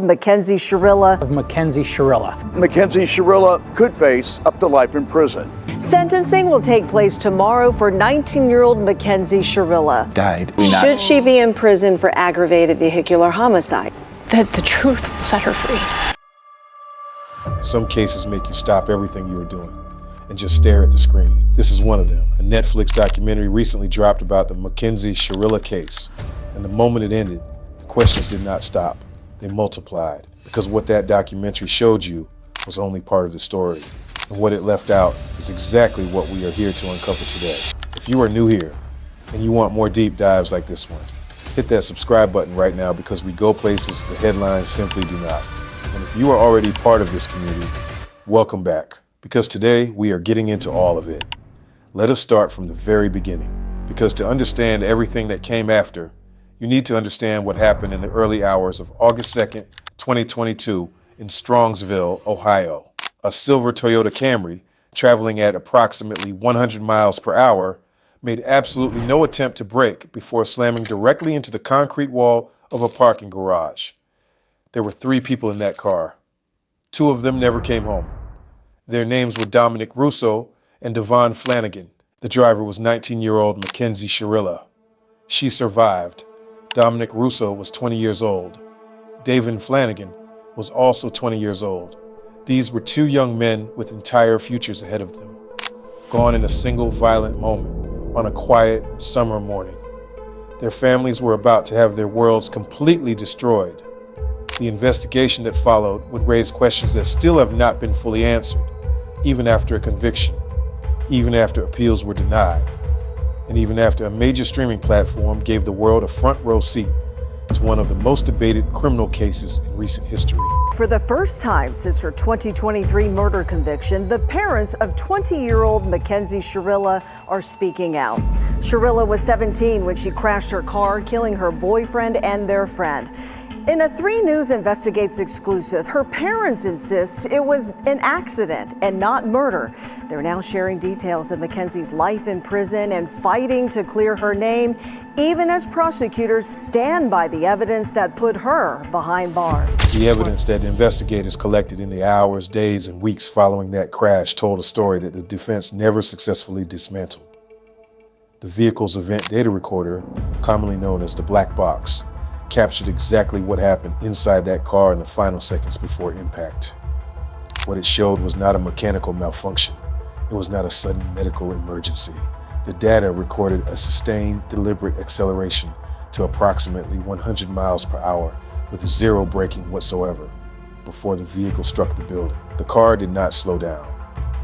MacKenzie Shirilla. MacKenzie Shirilla. MacKenzie Shirilla could face up to life in prison. Sentencing will take place tomorrow for 19-year-old MacKenzie Shirilla. Died. Should she be in prison for aggravated vehicular homicide? That the truth will set her free. Some cases make you stop everything you are doing and just stare at the screen. This is one of them. A Netflix documentary recently dropped about the MacKenzie Shirilla case. And the moment it ended, the questions did not stop. They multiplied. Because what that documentary showed you was only part of the story. And what it left out is exactly what we are here to uncover today. If you are new here and you want more deep dives like this one, hit that subscribe button right now, because we go places the headlines simply do not. And if you are already part of this community, welcome back. Because today we are getting into all of it. Let us start from the very beginning. Because to understand everything that came after, you need to understand what happened in the early hours of August 2nd, 2022 in Strongsville, Ohio. A silver Toyota Camry, traveling at approximately 100 miles per hour, made absolutely no attempt to brake before slamming directly into the concrete wall of a parking garage. There were 3 people in that car. 2 of them never came home. Their names were Dominic Russo and DaVon Flanigan. The driver was 19-year-old MacKenzie Shirilla. She survived. Dominic Russo was 20 years old. DaVon Flanigan was also 20 years old. These were 2 young men with entire futures ahead of them, gone in a single violent moment on a quiet summer morning. Their families were about to have their worlds completely destroyed. The investigation that followed would raise questions that still have not been fully answered, even after a conviction, even after appeals were denied, and even after a major streaming platform gave the world a front row seat to one of the most debated criminal cases in recent history. For the first time since her 2023 murder conviction, the parents of 20-year-old MacKenzie Shirilla are speaking out. Shirilla was 17 when she crashed her car, killing her boyfriend and their friend. In a 3 News Investigates exclusive, her parents insist it was an accident and not murder. They're now sharing details of MacKenzie's life in prison and fighting to clear her name, even as prosecutors stand by the evidence that put her behind bars. The evidence that investigators collected in the hours, days, and weeks following that crash told a story that the defense never successfully dismantled. The vehicle's event data recorder, commonly known as the black box, captured exactly what happened inside that car in the final seconds before impact. What it showed was not a mechanical malfunction. It was not a sudden medical emergency. The data recorded a sustained, deliberate acceleration to approximately 100 miles per hour with 0 braking whatsoever before the vehicle struck the building. The car did not slow down.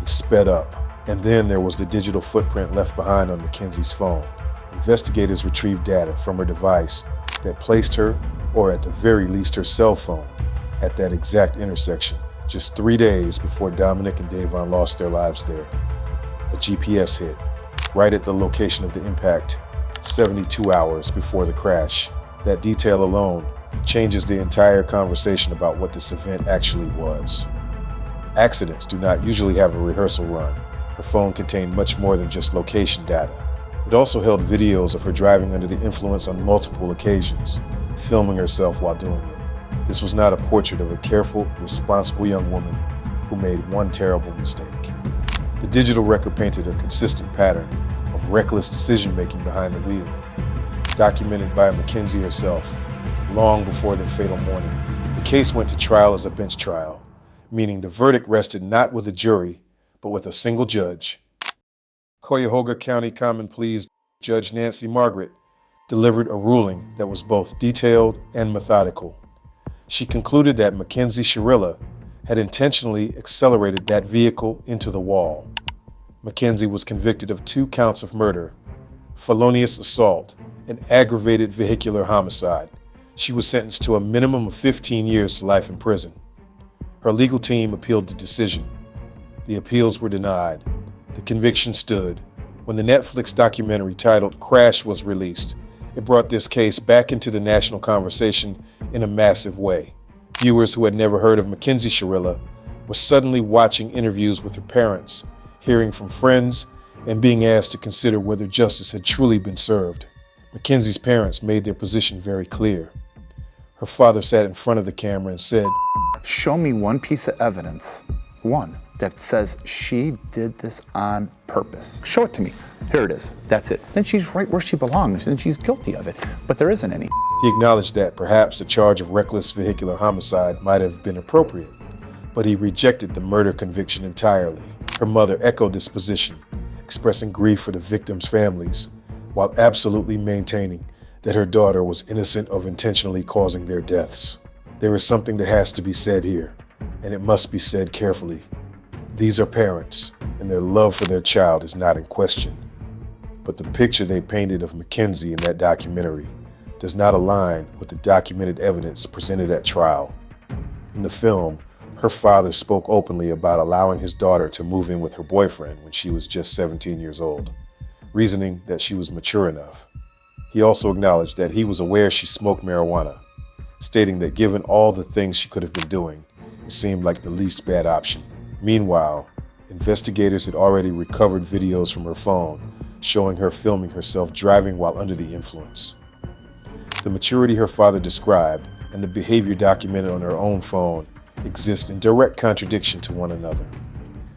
It sped up. And then there was the digital footprint left behind on MacKenzie's phone. Investigators retrieved data from her device that placed her, or at the very least her cell phone, at that exact intersection just 3 days before Dominic and DaVon lost their lives there. A GPS hit, right at the location of the impact, 72 hours before the crash. That detail alone changes the entire conversation about what this event actually was. Accidents do not usually have a rehearsal run. Her phone contained much more than just location data. It also held videos of her driving under the influence on multiple occasions, filming herself while doing it. This was not a portrait of a careful, responsible young woman who made one terrible mistake. The digital record painted a consistent pattern of reckless decision-making behind the wheel, documented by MacKenzie herself long before the fatal morning. The case went to trial as a bench trial, meaning the verdict rested not with a jury, but with a single judge. Cuyahoga County Common Pleas Judge Nancy Margaret delivered a ruling that was both detailed and methodical. She concluded that MacKenzie Shirilla had intentionally accelerated that vehicle into the wall. MacKenzie was convicted of 2 counts of murder, felonious assault, and aggravated vehicular homicide. She was sentenced to a minimum of 15 years to life in prison. Her legal team appealed the decision. The appeals were denied. The conviction stood. When the Netflix documentary titled Crash was released, it brought this case back into the national conversation in a massive way. Viewers who had never heard of MacKenzie Shirilla were suddenly watching interviews with her parents, hearing from friends, and being asked to consider whether justice had truly been served. MacKenzie's parents made their position very clear. Her father sat in front of the camera and said, "Show me one piece of evidence, one, that says she did this on purpose. Show it to me. Here it is. That's it." Then she's right where she belongs and she's guilty of it. But there isn't any. He acknowledged that perhaps a charge of reckless vehicular homicide might have been appropriate, but he rejected the murder conviction entirely. Her mother echoed this position, expressing grief for the victims' families, while absolutely maintaining that her daughter was innocent of intentionally causing their deaths. There is something that has to be said here, and it must be said carefully. These are parents, and their love for their child is not in question. But the picture they painted of MacKenzie in that documentary does not align with the documented evidence presented at trial. In the film, her father spoke openly about allowing his daughter to move in with her boyfriend when she was just 17 years old, reasoning that she was mature enough. He also acknowledged that he was aware she smoked marijuana, stating that given all the things she could have been doing, it seemed like the least bad option. Meanwhile, investigators had already recovered videos from her phone showing her filming herself driving while under the influence. The maturity her father described and the behavior documented on her own phone exist in direct contradiction to one another.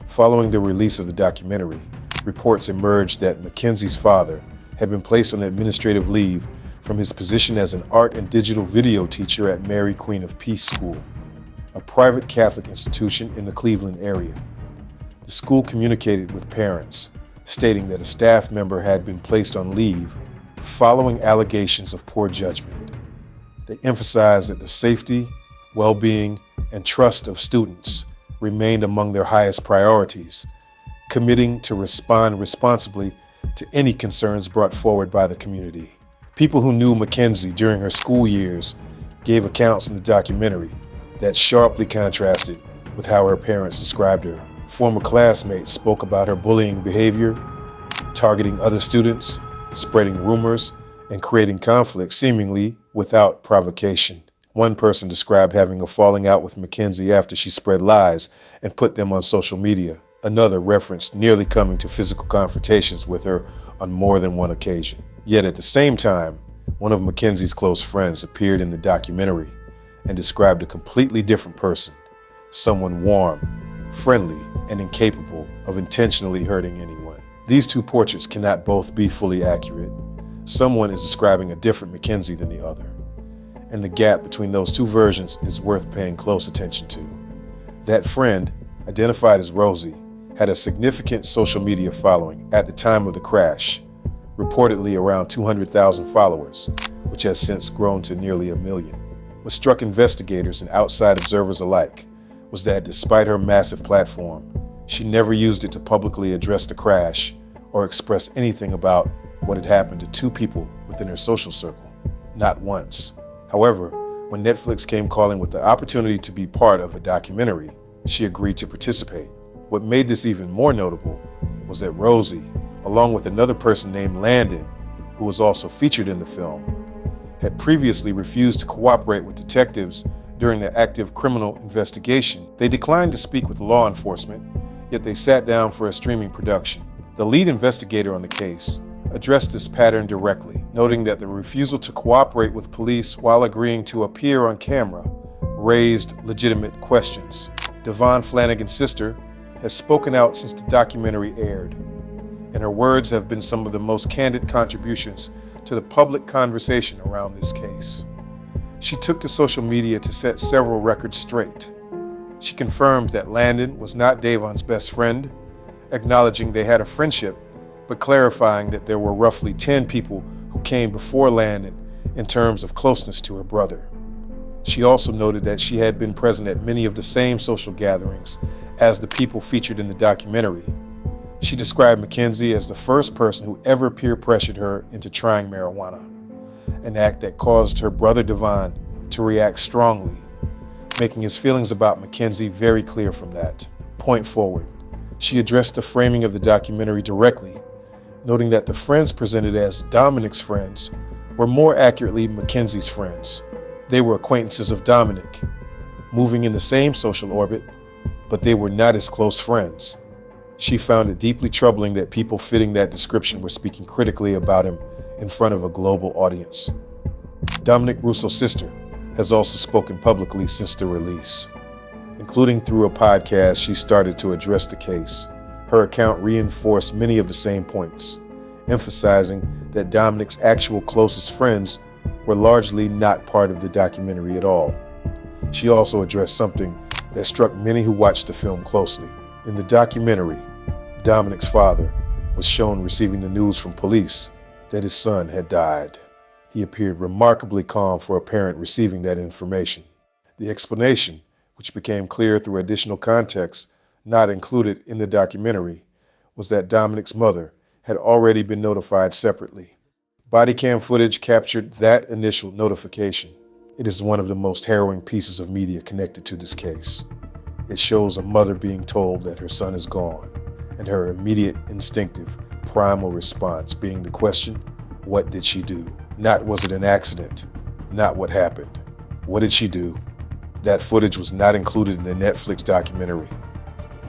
Following the release of the documentary, reports emerged that MacKenzie's father had been placed on administrative leave from his position as an art and digital video teacher at Mary Queen of Peace School, a private Catholic institution in the Cleveland area. The school communicated with parents, stating that a staff member had been placed on leave following allegations of poor judgment. They emphasized that the safety, well-being, and trust of students remained among their highest priorities, committing to respond responsibly to any concerns brought forward by the community. People who knew MacKenzie during her school years gave accounts in the documentary that sharply contrasted with how her parents described her. Former classmates spoke about her bullying behavior, targeting other students, spreading rumors, and creating conflict seemingly without provocation. One person described having a falling out with MacKenzie after she spread lies and put them on social media. Another referenced nearly coming to physical confrontations with her on more than one occasion. Yet at the same time, one of MacKenzie's close friends appeared in the documentary and described a completely different person, someone warm, friendly, and incapable of intentionally hurting anyone. These two portraits cannot both be fully accurate. Someone is describing a different MacKenzie than the other, and the gap between those two versions is worth paying close attention to. That friend, identified as Rosie, had a significant social media following at the time of the crash, reportedly around 200,000 followers, which has since grown to nearly 1 million. What struck investigators and outside observers alike was that despite her massive platform, she never used it to publicly address the crash or express anything about what had happened to two people within her social circle, not once. However, when Netflix came calling with the opportunity to be part of a documentary, she agreed to participate. What made this even more notable was that Rosie, along with another person named Landon, who was also featured in the film, had previously refused to cooperate with detectives during the active criminal investigation. They declined to speak with law enforcement, yet they sat down for a streaming production. The lead investigator on the case addressed this pattern directly, noting that the refusal to cooperate with police while agreeing to appear on camera raised legitimate questions. DaVon, Flanigan's sister, has spoken out since the documentary aired, and her words have been some of the most candid contributions to the public conversation around this case. She took to social media to set several records straight. She confirmed that Landon was not DaVon's best friend, acknowledging they had a friendship, but clarifying that there were roughly 10 people who came before Landon in terms of closeness to her brother. She also noted that she had been present at many of the same social gatherings as the people featured in the documentary. She described MacKenzie as the first person who ever peer pressured her into trying marijuana, an act that caused her brother DaVon to react strongly, making his feelings about MacKenzie very clear from that point forward. She addressed the framing of the documentary directly, noting that the friends presented as Dominic's friends were more accurately MacKenzie's friends. They were acquaintances of Dominic, moving in the same social orbit, but they were not his close friends. She found it deeply troubling that people fitting that description were speaking critically about him in front of a global audience. Dominic Russo's sister, has also spoken publicly since the release. Including through a podcast, she started to address the case. Her account reinforced many of the same points, emphasizing that Dominic's actual closest friends were largely not part of the documentary at all. She also addressed something that struck many who watched the film closely. In the documentary, Dominic's father was shown receiving the news from police that his son had died. He appeared remarkably calm for a parent receiving that information. The explanation, which became clear through additional context not included in the documentary, was that Dominic's mother had already been notified separately. Body cam footage captured that initial notification. It is one of the most harrowing pieces of media connected to this case. It shows a mother being told that her son is gone, and her immediate, instinctive, primal response being the question, what did she do? Not was it an accident, not what happened. What did she do? That footage was not included in the Netflix documentary,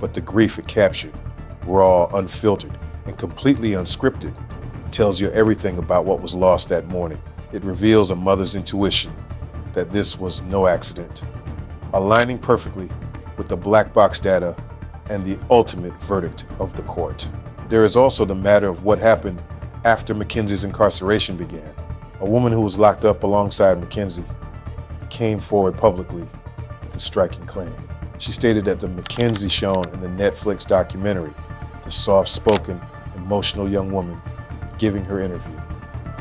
but the grief it captured, raw, unfiltered, and completely unscripted, tells you everything about what was lost that morning. It reveals a mother's intuition that this was no accident, aligning perfectly with the black box data and the ultimate verdict of the court. There is also the matter of what happened after MacKenzie's incarceration began. A woman who was locked up alongside MacKenzie came forward publicly with a striking claim. She stated that the MacKenzie shown in the Netflix documentary, the soft-spoken, emotional young woman giving her interview,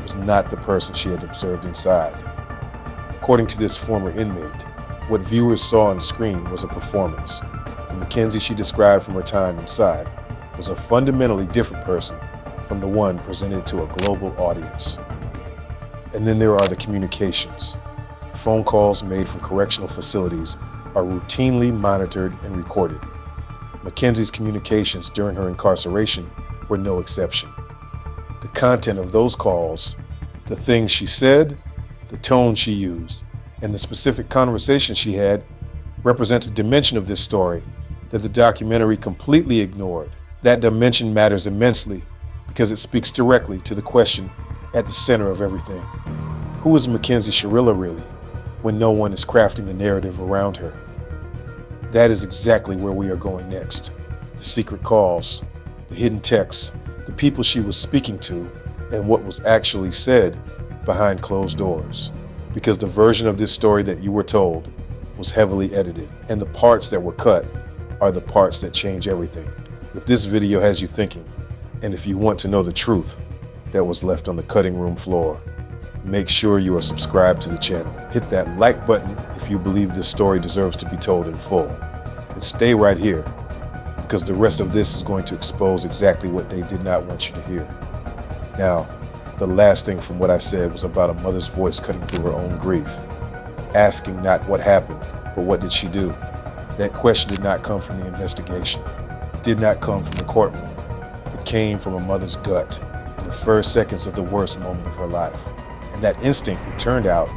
was not the person she had observed inside. According to this former inmate, what viewers saw on screen was a performance. The MacKenzie she described from her time inside was a fundamentally different person from the one presented to a global audience. And then there are the communications. Phone calls made from correctional facilities are routinely monitored and recorded. MacKenzie's communications during her incarceration were no exception. The content of those calls, the things she said, the tone she used, and the specific conversation she had represents a dimension of this story that the documentary completely ignored. That dimension matters immensely because it speaks directly to the question at the center of everything. Who is MacKenzie Shirilla really when no one is crafting the narrative around her? That is exactly where we are going next. The secret calls, the hidden texts, the people she was speaking to, and what was actually said behind closed doors. Because the version of this story that you were told was heavily edited, and the parts that were cut are the parts that change everything. If this video has you thinking, and if you want to know the truth that was left on the cutting room floor, make sure you are subscribed to the channel. Hit that like button if you believe this story deserves to be told in full. And stay right here, because the rest of this is going to expose exactly what they did not want you to hear. Now, the last thing from what I said was about a mother's voice cutting through her own grief, asking not what happened, but what did she do? That question did not come from the investigation. It did not come from the courtroom. It came from a mother's gut in the first seconds of the worst moment of her life. And that instinct, it turned out,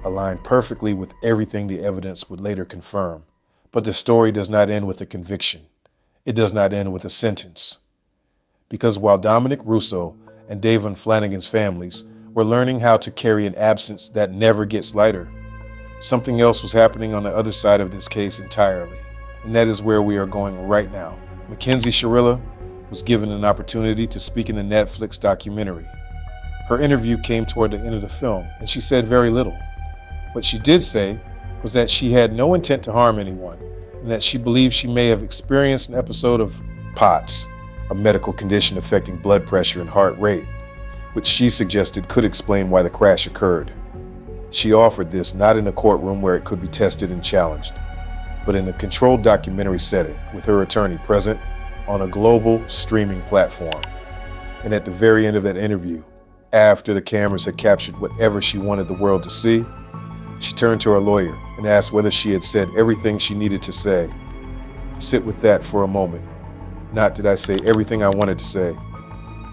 aligned perfectly with everything the evidence would later confirm. But the story does not end with a conviction. It does not end with a sentence. Because while Dominic, Russo, and DaVon Flanigan's families were learning how to carry an absence that never gets lighter, something else was happening on the other side of this case entirely. And that is where we are going right now. MacKenzie Shirilla was given an opportunity to speak in the Netflix documentary. Her interview came toward the end of the film, and she said very little. What she did say was that she had no intent to harm anyone, and that she believed she may have experienced an episode of POTS, a medical condition affecting blood pressure and heart rate, which she suggested could explain why the crash occurred. She offered this not in a courtroom where it could be tested and challenged, but in a controlled documentary setting with her attorney present on a global streaming platform. And at the very end of that interview, after the cameras had captured whatever she wanted the world to see, she turned to her lawyer and asked whether she had said everything she needed to say. Sit with that for a moment. Not did I say everything I wanted to say.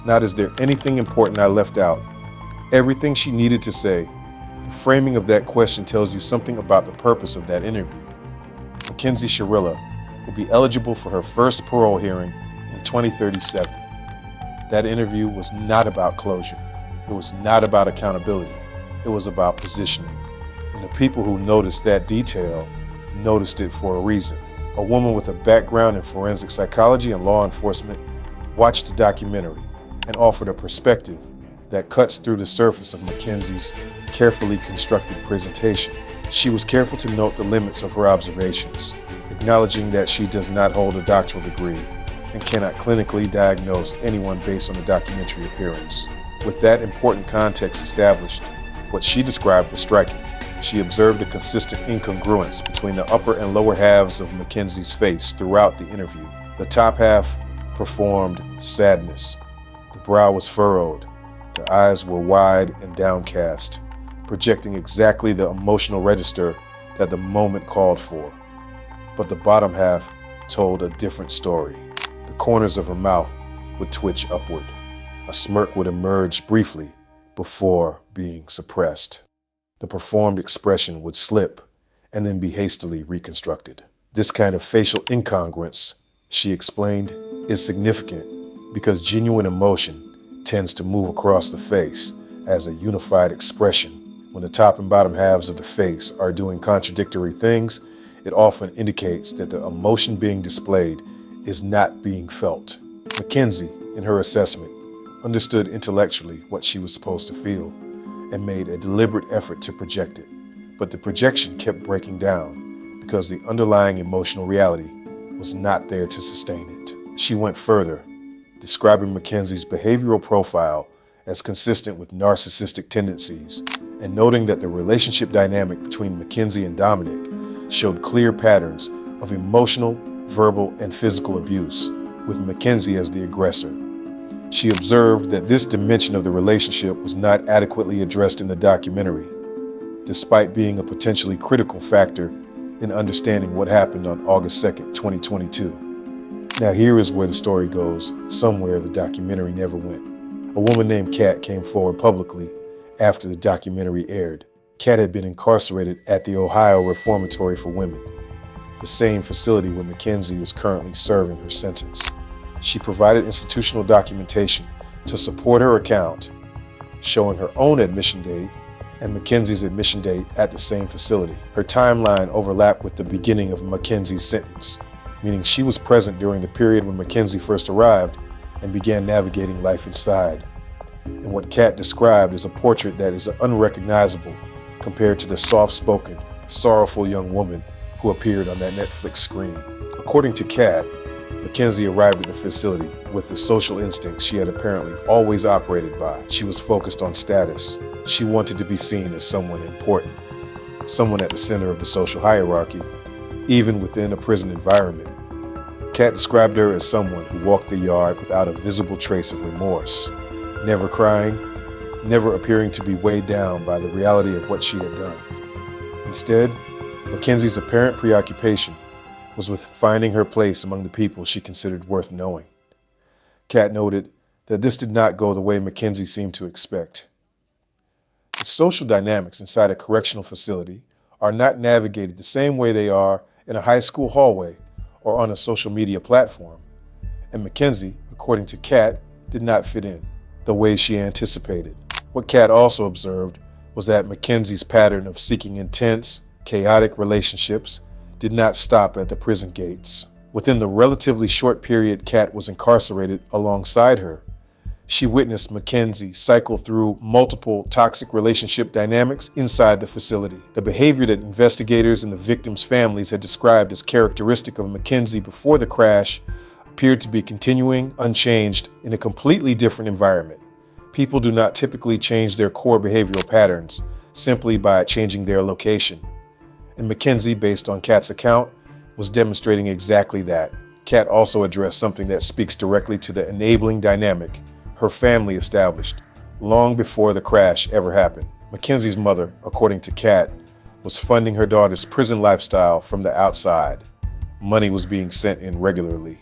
Not is there anything important I left out. Everything she needed to say. The framing of that question tells you something about the purpose of that interview. MacKenzie Shirilla will be eligible for her first parole hearing in 2037. That interview was not about closure. It was not about accountability. It was about positioning. And the people who noticed that detail noticed it for a reason. A woman with a background in forensic psychology and law enforcement watched the documentary and offered a perspective that cuts through the surface of MacKenzie's carefully constructed presentation. She was careful to note the limits of her observations, acknowledging that she does not hold a doctoral degree and cannot clinically diagnose anyone based on the documentary appearance. With that important context established, what she described was striking. She observed a consistent incongruence between the upper and lower halves of MacKenzie's face throughout the interview. The top half performed sadness. The brow was furrowed. The eyes were wide and downcast, projecting exactly the emotional register that the moment called for. But the bottom half told a different story. The corners of her mouth would twitch upward. A smirk would emerge briefly before being suppressed. The performed expression would slip and then be hastily reconstructed. This kind of facial incongruence, she explained, is significant because genuine emotion tends to move across the face as a unified expression. When the top and bottom halves of the face are doing contradictory things, it often indicates that the emotion being displayed is not being felt. MacKenzie, in her assessment, understood intellectually what she was supposed to feel and made a deliberate effort to project it. But the projection kept breaking down because the underlying emotional reality was not there to sustain it. She went further, describing MacKenzie's behavioral profile as consistent with narcissistic tendencies and noting that the relationship dynamic between MacKenzie and Dominic showed clear patterns of emotional, verbal, and physical abuse, with MacKenzie as the aggressor. She observed that this dimension of the relationship was not adequately addressed in the documentary, despite being a potentially critical factor in understanding what happened on August 2nd, 2022. Now here is where the story goes, somewhere the documentary never went. A woman named Kat came forward publicly after the documentary aired. Kat had been incarcerated at the Ohio Reformatory for Women, the same facility where MacKenzie is currently serving her sentence. She provided institutional documentation to support her account, showing her own admission date and MacKenzie's admission date at the same facility. Her timeline overlapped with the beginning of MacKenzie's sentence, meaning she was present during the period when MacKenzie first arrived and began navigating life inside. And what Kat described is a portrait that is unrecognizable compared to the soft-spoken, sorrowful young woman who appeared on that Netflix screen. According to Kat, MacKenzie arrived at the facility with the social instincts she had apparently always operated by. She was focused on status. She wanted to be seen as someone important, someone at the center of the social hierarchy, even within a prison environment. Kat described her as someone who walked the yard without a visible trace of remorse, never crying, never appearing to be weighed down by the reality of what she had done. Instead, MacKenzie's apparent preoccupation was with finding her place among the people she considered worth knowing. Kat noted that this did not go the way MacKenzie seemed to expect. The social dynamics inside a correctional facility are not navigated the same way they are in a high school hallway or on a social media platform. And MacKenzie, according to Kat, did not fit in the way she anticipated. What Kat also observed was that MacKenzie's pattern of seeking intense, chaotic relationships did not stop at the prison gates. Within the relatively short period Kat was incarcerated alongside her, she witnessed MacKenzie cycle through multiple toxic relationship dynamics inside the facility. The behavior that investigators and the victims' families had described as characteristic of MacKenzie before the crash appeared to be continuing unchanged in a completely different environment. People do not typically change their core behavioral patterns simply by changing their location. And MacKenzie, based on Kat's account, was demonstrating exactly that. Kat also addressed something that speaks directly to the enabling dynamic her family established long before the crash ever happened. MacKenzie's mother, according to Kat, was funding her daughter's prison lifestyle from the outside. Money was being sent in regularly.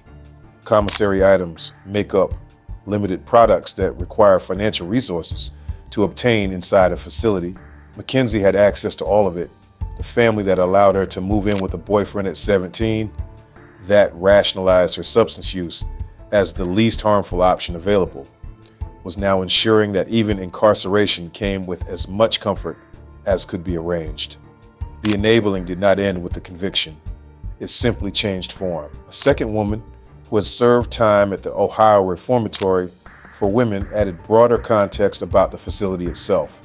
Commissary items, makeup, limited products that require financial resources to obtain inside a facility. MacKenzie had access to all of it. The family that allowed her to move in with a boyfriend at 17, that rationalized her substance use as the least harmful option available, was now ensuring that even incarceration came with as much comfort as could be arranged. The enabling did not end with the conviction. It simply changed form. A second woman who had served time at the Ohio Reformatory for Women added broader context about the facility itself.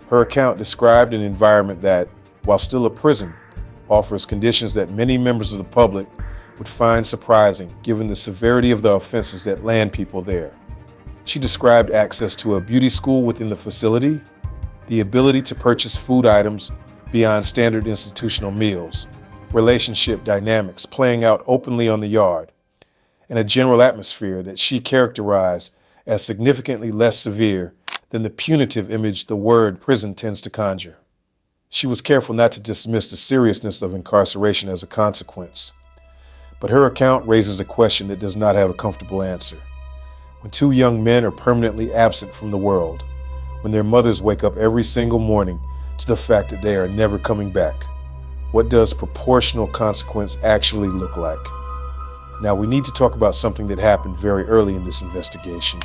Her account described an environment that, while still a prison, offers conditions that many members of the public would find surprising given the severity of the offenses that land people there. She described access to a beauty school within the facility, the ability to purchase food items beyond standard institutional meals, relationship dynamics playing out openly on the yard, and a general atmosphere that she characterized as significantly less severe than the punitive image the word prison tends to conjure. She was careful not to dismiss the seriousness of incarceration as a consequence, but her account raises a question that does not have a comfortable answer. When two young men are permanently absent from the world, when their mothers wake up every single morning to the fact that they are never coming back, what does proportional consequence actually look like? Now, we need to talk about something that happened very early in this investigation,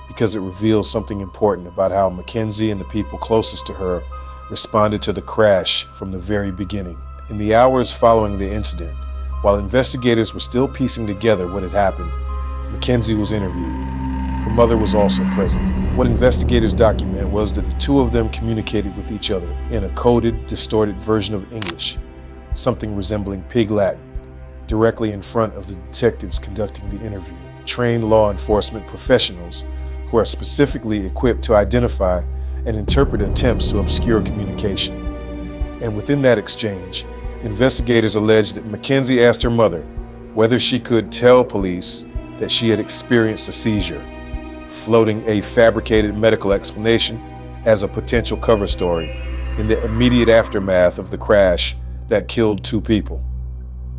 because it reveals something important about how MacKenzie and the people closest to her responded to the crash from the very beginning. In the hours following the incident, while investigators were still piecing together what had happened, MacKenzie was interviewed. Her mother was also present. What investigators document was that the two of them communicated with each other in a coded, distorted version of English, something resembling Pig Latin, directly in front of the detectives conducting the interview, trained law enforcement professionals who are specifically equipped to identify and interpret attempts to obscure communication. And within that exchange, investigators alleged that MacKenzie asked her mother whether she could tell police that she had experienced a seizure, floating a fabricated medical explanation as a potential cover story in the immediate aftermath of the crash that killed two people.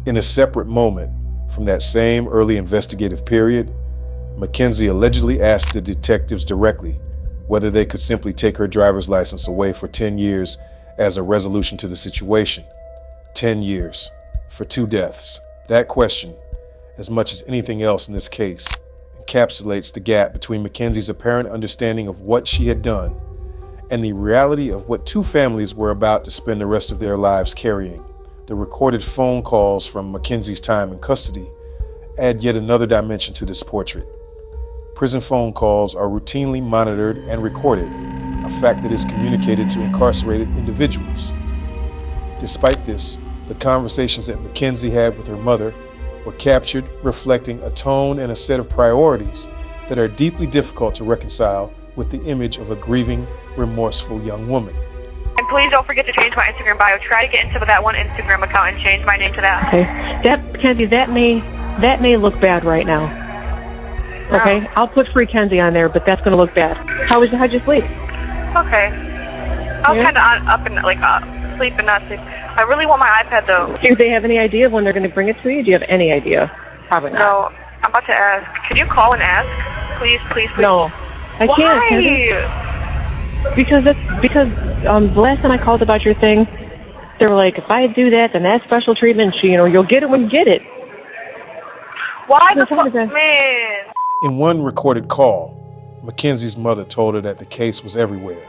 In a separate moment from that same early investigative period, MacKenzie allegedly asked the detectives directly whether they could simply take her driver's license away for 10 years as a resolution to the situation. 10 years for two deaths. That question, as much as anything else in this case, encapsulates the gap between MacKenzie's apparent understanding of what she had done and the reality of what two families were about to spend the rest of their lives carrying. The recorded phone calls from MacKenzie's time in custody add yet another dimension to this portrait. Prison phone calls are routinely monitored and recorded, a fact that is communicated to incarcerated individuals. Despite this, the conversations that MacKenzie had with her mother were captured, reflecting a tone and a set of priorities that are deeply difficult to reconcile with the image of a grieving, remorseful young woman. And please don't forget to change my Instagram bio. Try to get into that one Instagram account and change my name to that. Okay. Mackenzie, that may look bad right now. Okay, I'll put Free Kenzie on there, but that's going to look bad. How'd you sleep? Okay. I was kind of up and sleep and not sleep. I really want my iPad though. Do they have any idea of when they're going to bring it to you? Do you have any idea? Probably not. No, I'm about to ask. Can you call and ask? Please, please, please. No, I can't. Why? Because the last time I called about your thing, they were like, if I do that, then that's special treatment. You'll get it when you get it. Why the fuck, man? In one recorded call, MacKenzie's mother told her that the case was everywhere,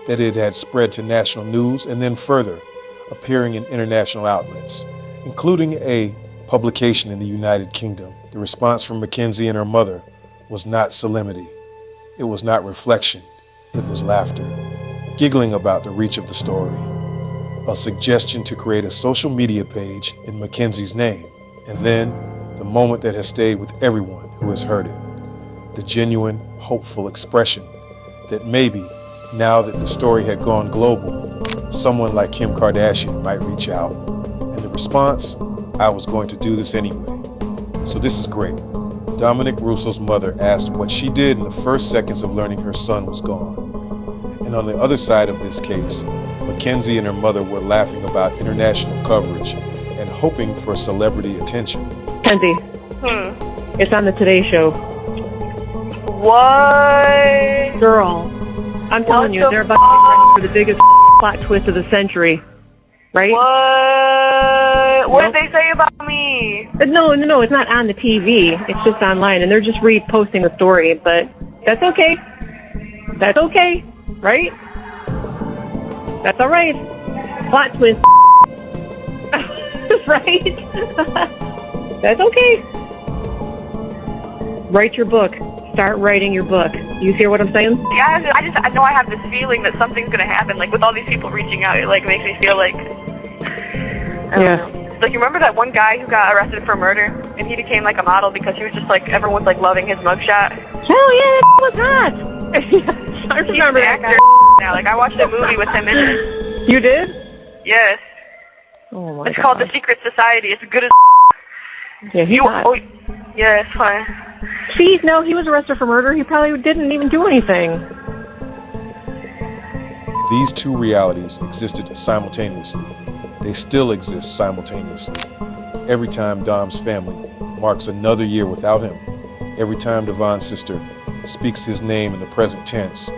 that it had spread to national news and then further, appearing in international outlets, including a publication in the United Kingdom. The response from MacKenzie and her mother was not solemnity. It was not reflection. It was laughter, giggling about the reach of the story. A suggestion to create a social media page in MacKenzie's name, and then the moment that has stayed with everyone who has heard it, the genuine, hopeful expression that maybe, now that the story had gone global, someone like Kim Kardashian might reach out. And the response, I was going to do this anyway. So this is great. Dominic Russo's mother asked what she did in the first seconds of learning her son was gone. And on the other side of this case, MacKenzie and her mother were laughing about international coverage and hoping for celebrity attention. Kenzie. It's on the Today Show. What? Girl, I'm telling you, they're about to get ready for the biggest plot twist of the century. Right? What? What did they say about me? No, it's not on the TV. It's just online, and they're just reposting the story, but that's okay. That's okay, right? That's all right. Plot twist. Right? That's okay. Write your book. Start writing your book. You hear what I'm saying? Yeah, I know I have this feeling that something's gonna happen. Like with all these people reaching out, it like makes me feel like. I don't know. Like, you remember that one guy who got arrested for murder, and he became like a model because he was just like everyone's like loving his mugshot. Hell yeah, that was hot. I remember that guy. Now, like I watched a movie with him in it. You did? Yes. Oh my It's God. called The Secret Society. It's good as. Yeah, he's hot. Oh, yeah, it's fine. See, no, he was arrested for murder. He probably didn't even do anything. These two realities existed simultaneously. They still exist simultaneously. Every time Dom's family marks another year without him, every time DaVon's sister speaks his name in the present tense,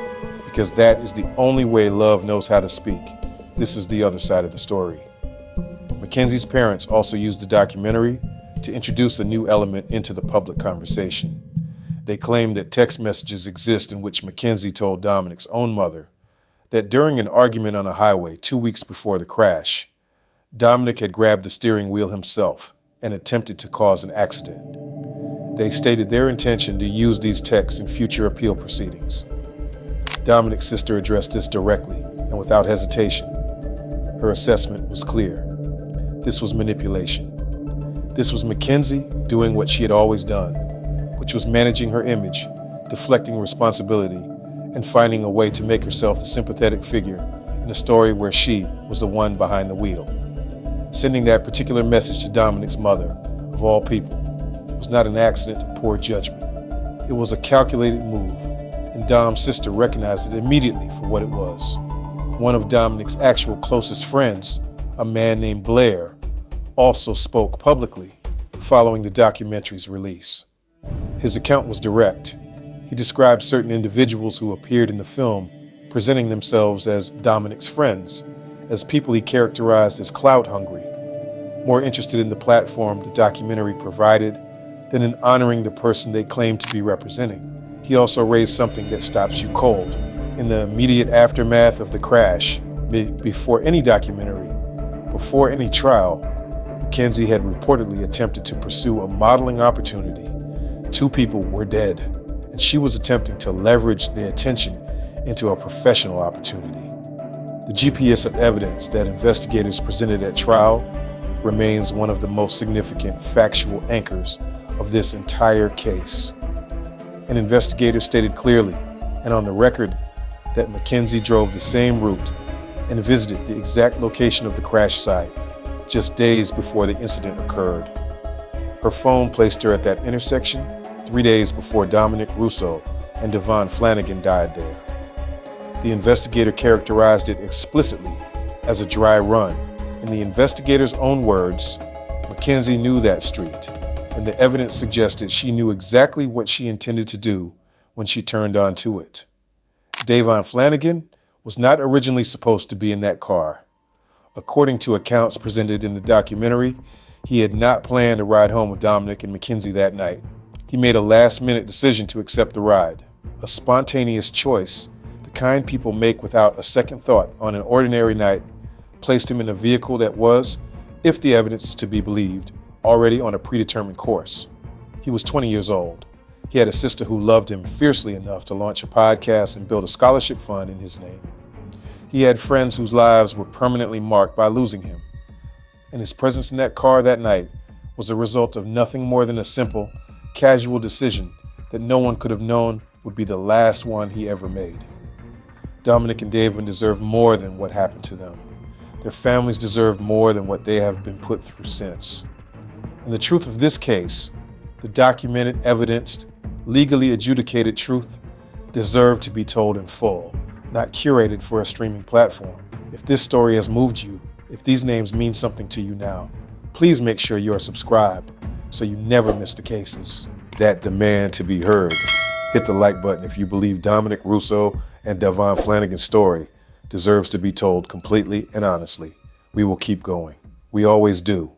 because that is the only way love knows how to speak. This is the other side of the story. MacKenzie's parents also used the documentary to introduce a new element into the public conversation. They claim that text messages exist in which MacKenzie told Dominic's own mother that during an argument on a highway 2 weeks before the crash, Dominic had grabbed the steering wheel himself and attempted to cause an accident. They stated their intention to use these texts in future appeal proceedings. Dominic's sister addressed this directly and without hesitation. Her assessment was clear. This was manipulation. This was MacKenzie doing what she had always done, which was managing her image, deflecting responsibility, and finding a way to make herself the sympathetic figure in a story where she was the one behind the wheel. Sending that particular message to Dominic's mother, of all people, was not an accident of poor judgment. It was a calculated move, and Dom's sister recognized it immediately for what it was. One of Dominic's actual closest friends, a man named Blair, also spoke publicly following the documentary's release. His account was direct. He described certain individuals who appeared in the film presenting themselves as Dominic's friends, as people he characterized as clout-hungry, more interested in the platform the documentary provided than in honoring the person they claimed to be representing. He also raised something that stops you cold. In the immediate aftermath of the crash, before any documentary, before any trial, MacKenzie had reportedly attempted to pursue a modeling opportunity. 2 people were dead, and she was attempting to leverage their attention into a professional opportunity. The GPS of evidence that investigators presented at trial remains one of the most significant factual anchors of this entire case. An investigator stated clearly and on the record that MacKenzie drove the same route and visited the exact location of the crash site just days before the incident occurred. Her phone placed her at that intersection 3 days before Dominic Russo and DaVon Flanigan died there. The investigator characterized it explicitly as a dry run. In the investigator's own words, MacKenzie knew that street, and the evidence suggested she knew exactly what she intended to do when she turned onto it. DaVon Flanigan was not originally supposed to be in that car. According to accounts presented in the documentary, he had not planned to ride home with Dominic and MacKenzie that night. He made a last-minute decision to accept the ride, a spontaneous choice, the kind people make without a second thought on an ordinary night, placed him in a vehicle that was, if the evidence is to be believed, already on a predetermined course. He was 20 years old. He had a sister who loved him fiercely enough to launch a podcast and build a scholarship fund in his name. He had friends whose lives were permanently marked by losing him. And his presence in that car that night was a result of nothing more than a simple, casual decision that no one could have known would be the last one he ever made. Dominic and DaVon deserve more than what happened to them. Their families deserve more than what they have been put through since. And the truth of this case, the documented, evidenced, legally adjudicated truth, deserved to be told in full, not curated for a streaming platform. If this story has moved you, if these names mean something to you now, please make sure you are subscribed so you never miss the cases that demand to be heard. Hit the like button if you believe Dominic Russo and DaVon Flanigan's story deserves to be told completely and honestly. We will keep going. We always do.